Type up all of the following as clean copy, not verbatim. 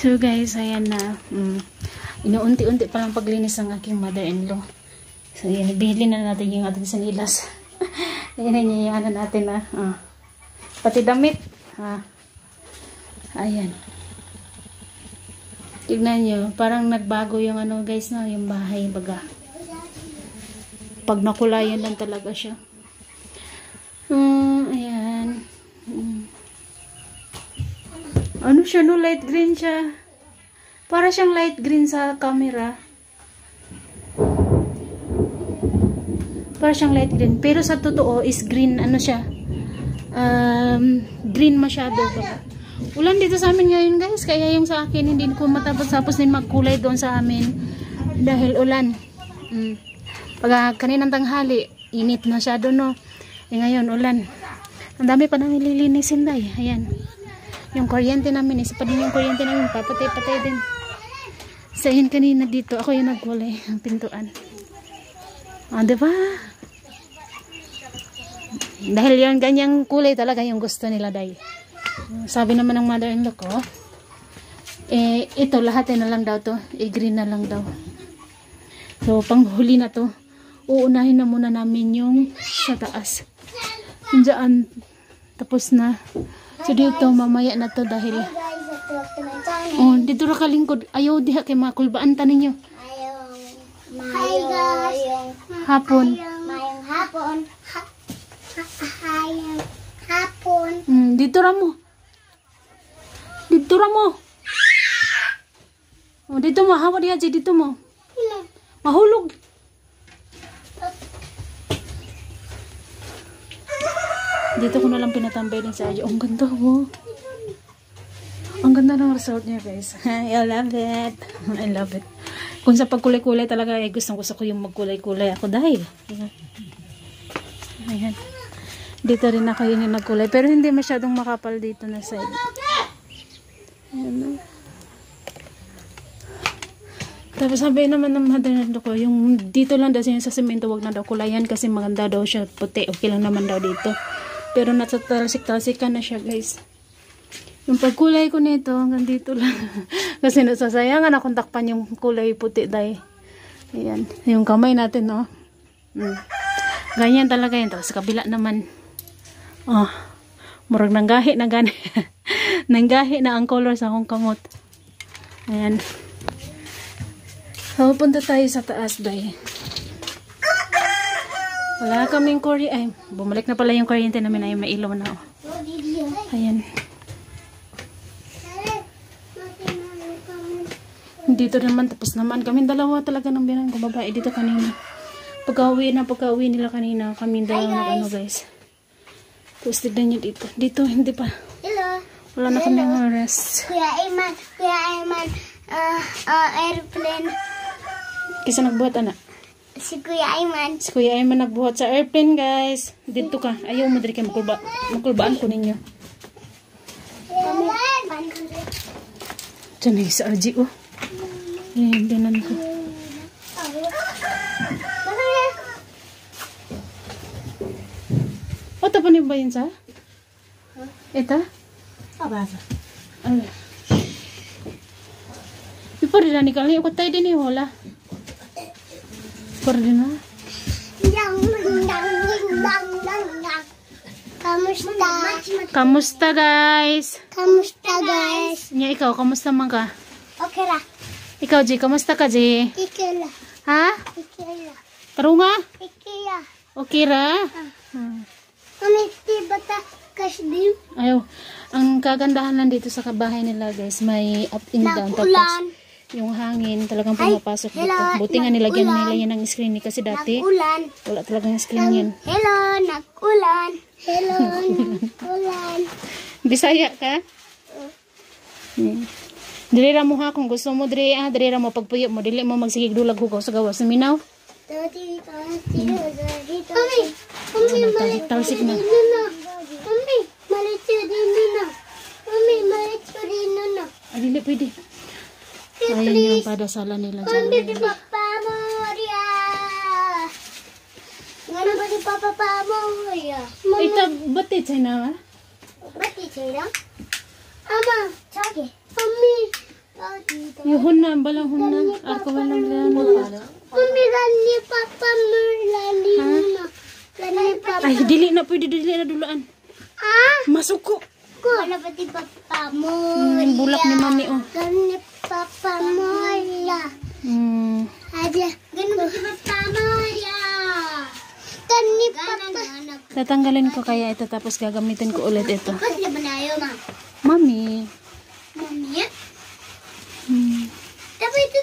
So guys, ayan na. Inuunti-unti pa lang paglinis ng aking mother-in-law. So ayan, bihili na natin yung ating sanilas. Ayan yung ano natin na. Pati damit. Ayan. Tignan nyo, parang nagbago yung ano guys na, yung bahay baga. Pag nakulayan lang talaga siya. Ayan. Ano siya no, light green siya. Para siyang light green sa camera. Para siyang light green. Pero sa totoo is green, ano siya. Green masyado baga. Ulan dito sa amin ngayon guys, kaya yung sa akin hindi ko matapos-tapos din magkulay doon sa amin dahil ulan. Pag kaninang tanghali, init masyado no. Ngayon ulan. Ang dami pa namin lilinisin dahil. Ayan. Yung kuryente namin, isa pa din yung kuryente namin, papatay-patay din. Sa yun kanina dito, ako yung nagkulay ng pintuan. Diba? Dahil yan, ganyang kulay talaga yung gusto nila dahil. Sabi naman ng mother-in-law ko, ito lahat na lang daw to, green na lang daw. So panghuli na to, uunahin na muna namin yung sa taas. Diyan, tapos na. So dito mamaya na to dahil dito ra kalingkod. Ayaw diha kay makulbaan ta ninyo. Hi guys. Hapon. Mayong hapon. Hapon. Dito ra mo. Dito ra mo. Dito mo, hawa diha dito mo. Mahulog. Dito ko na lang pinatambay din sa ayo. Ang ganda mo. Ang ganda ng resort niya guys. I love it. I love it. Kung sa pagkulay-kulay talaga, gusto ko yung magkulay-kulay ako dahil. Ayan. Dito rin ako yung nagkulay. Pero hindi masyadong makapal dito na side. Ayan. Tapos sabi naman ng mother-in-law ko, yung dito lang daw sa semento, wag na daw kulayan kasi maganda daw siya puti. Okay lang naman daw dito. Pero natatalsik-talsikan na siya guys. Yung pagkulay ko nito, hanggang dito lang. Kasi nasasayangan akong takpan yung kulay puti dahil. Ayan. Yung kamay natin, no? Ganyan talaga yun. Tapos sa kabila naman. Murag nanggahi na gani. Nanggahi na ang color sa akong kamot. Ayan. So, punta tayo sa taas dahil. Wala kaming kuryente. Ay, bumalik na pala yung kuryente namin. Ay, may ilaw na. Ayan. Dito naman, tapos naman. Kaming dalawa talaga ng binang ko babae dito kanina. Pagka-uwi nila kanina, kaming dalawa ano guys. Tapos tignan nyo dito. Dito, hindi pa. Hello. Wala na kaming oras. Kuya Ayman, airplane. Kasi nagbuhat, anak. Si Kuya Ayman. Si Kuya Ayman nagbuhat sa airplane, guys. Dito ka. Ayaw mo dali kayo makulbaan ko ninyo. Diyan na yung sa RG, oh. Ayan, dinan ko. O, tapanin ba yun sa? Ito? Abasa. Ay. Ipar din na ni kali. Ako tayo din eh, wala. Ipar din na. Kamusta? Kamusta, guys? Kamusta, guys? Nya, ikaw, kamusta man ka? Okay ra. Ikaw, G, kamusta ka, G? Okay ra. Ha? Okay ra. Tarunga? Okay ra. Okay ra? Kamiti bata kasdim. Ayaw. Ang kagandahan lang dito sa kabahay nila, guys, may up and down. Nag-ulan. Tapos, yung hangin talagang pumapasok dito. Buti nga nilagyan nila yan ng screen kasi dati Nag-ulan. wala talagang screen yan. Hello, nag-ulan. Hello, nag-ulan. Bisaya ka? Dili mo ha, kung gusto mo dili mo pagpuyo mo, dili mo magsigig dulag hugaw sa gawas sa minaw. Mami, Talsik na. Mami, malityo din na. Mami, malityo din na. Dili pwede. Ayan yung padasalan nila dyan. Mami, di papa mo, Maria. Ngano ba di papa mo, Maria? Ito, batit sa'yo na ha? Ba't di sa'yo? Ama, sake. Mami, Yuhon na, balang hun na. Ako walang lang. Mami, gani papa mo lali na. Gani papa. Ay, dili na dulaan. Masuko. Wala pati papa mo. Bulak ni mami, oh. Gani papa mo ya. Aja. Gani pati papa mo ya. Gani papa. Tatanggalin ko kaya ito tapos gagamitin ko ulit ito. Kasi manayo ma. Mami. Mami. Tapi itu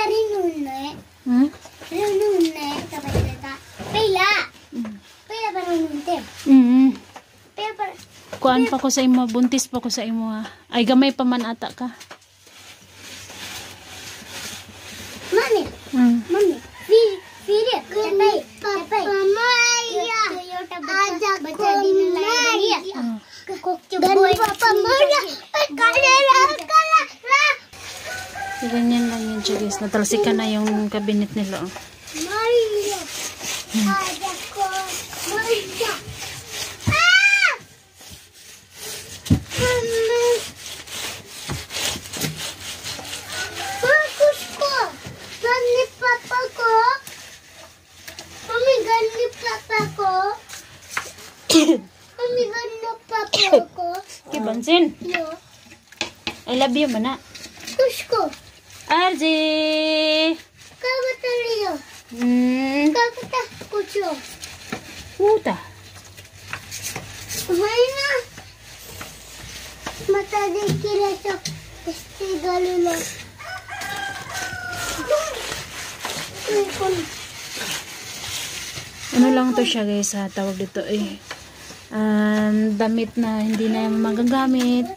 rinun eh. Rinun eh. Tapi itu pila. Pila pa rinun te. Pila pa. Kuan pa ko sa imo, buntis pa ko sa imo ha. Ay gamay pa man ata ka. Mami. Mami. Video. Tapay. Mamaya. Aja baca di nilai. Gani papa mo ya. So, ganyan lang yun siya guys. Natalsikan na yung cabinet nila. Oh. Maria. Ada ko. Maria. Mama. Bagus ko. Gani papa ko. Mami, gani papa ko. Mami, gani papa ko. Okay, Bansin. Yo. I love you, mana. Kusko. RJ! Kagataliyo. Kagata kucho. Puta. Mayna. Mata de kila sa galulo. Ano lang to siya guys ha, tawag dito eh. Damit na hindi na magagamit.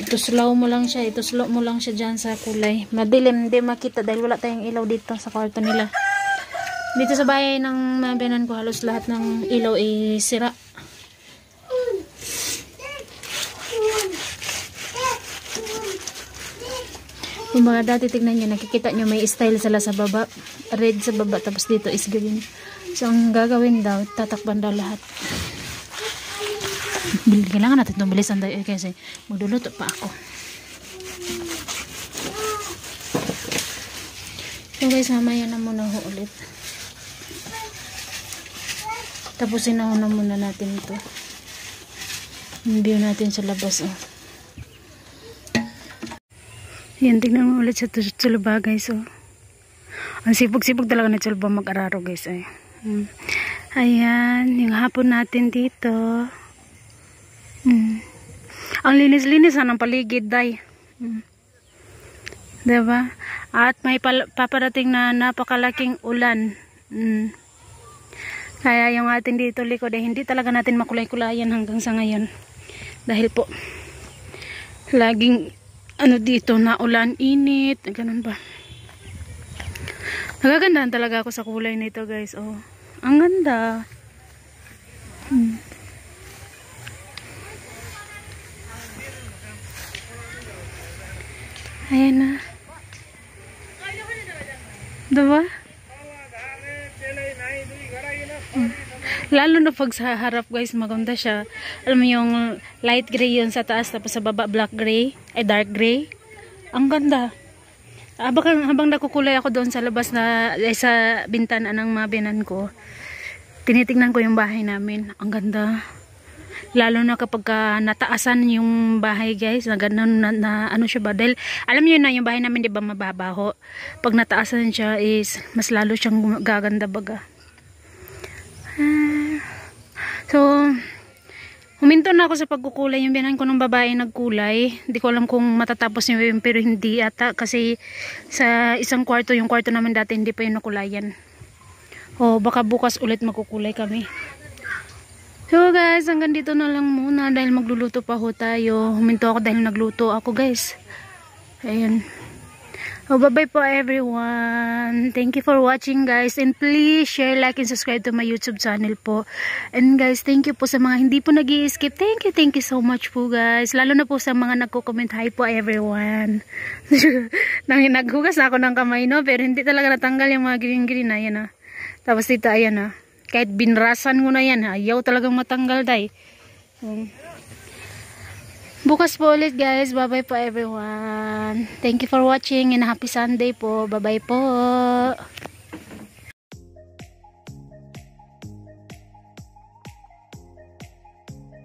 Ituslaw mo lang siya, ituslaw mo lang siya dyan sa kulay. Madilim, hindi makita dahil wala tayong ilaw dito sa kwarto nila. Dito sa bahay ng mabiyanan ko, halos lahat ng ilaw ay sira. Yung mga dati, tignan nyo, nakikita nyo may style sila sa baba. Red sa baba, tapos dito is green. So, ang gagawin daw, tatakban daw lahat. Kailangan natin itong bilisan tayo kasi magluluto pa ako. So guys, mamaya na muna ho ulit. Tapusin na muna natin ito. Yung view natin sa labas. Oh. Yan, tignan mo ulit sa Tsulba guys. Oh. Ang sipag-sipag talaga na Tsulba mag-araro guys. Ayan, yung hapon natin dito. Ang linis-linis ng paligid day. Diba? At may paparating na napakalaking ulan. Kaya yung atin dito likod ay hindi talaga natin makulay-kulayan hanggang sa ngayon. Dahil po laging ano dito na ulan, init, ganun ba. Nagagandahan talaga ako sa kulay nito guys. Oh, ang ganda. Ayan na. Diba? Lalo na pag sa harap guys, maganda siya. Alam mo yung light gray yun sa taas, tapos sa baba black gray, ay dark gray. Ang ganda. Habang nakukulay ako doon sa labas na sa bintana ng mabiyanan ko, tinitingnan ko yung bahay namin. Ang ganda. Lalo na kapag nataasan yung bahay guys, na ano siya ba, dahil alam niyo na yung bahay namin di ba mababaho, pag nataasan siya is mas lalo siyang gaganda baga. So huminto na ako sa pagkukulay. Yung biyanan ko ng babae nagkulay, hindi ko alam kung matatapos yung pero hindi ata, kasi sa isang kwarto, yung kwarto namin dati hindi pa yung nakulayan. O baka bukas ulit magkukulay kami. So guys, hanggang dito na lang muna dahil magluluto pa ho tayo. Huminto ako dahil nagluto ako guys. Ayan. Oh, bye-bye po everyone. Thank you for watching guys. And please share, like, and subscribe to my YouTube channel po. And guys, thank you po sa mga hindi po nag-i-skip. Thank you so much po guys. Lalo na po sa mga nagko-comment. Hi po everyone. Naghugas na ako ng kamay no, pero hindi talaga natanggal yung mga green-green. Ayan ah. Tapos dito ayan ah. Kahit binrasan ko na yan, ayaw talagang matanggal day. Bukas po ulit guys. Bye bye po everyone. Thank you for watching and happy Sunday po. Bye bye po.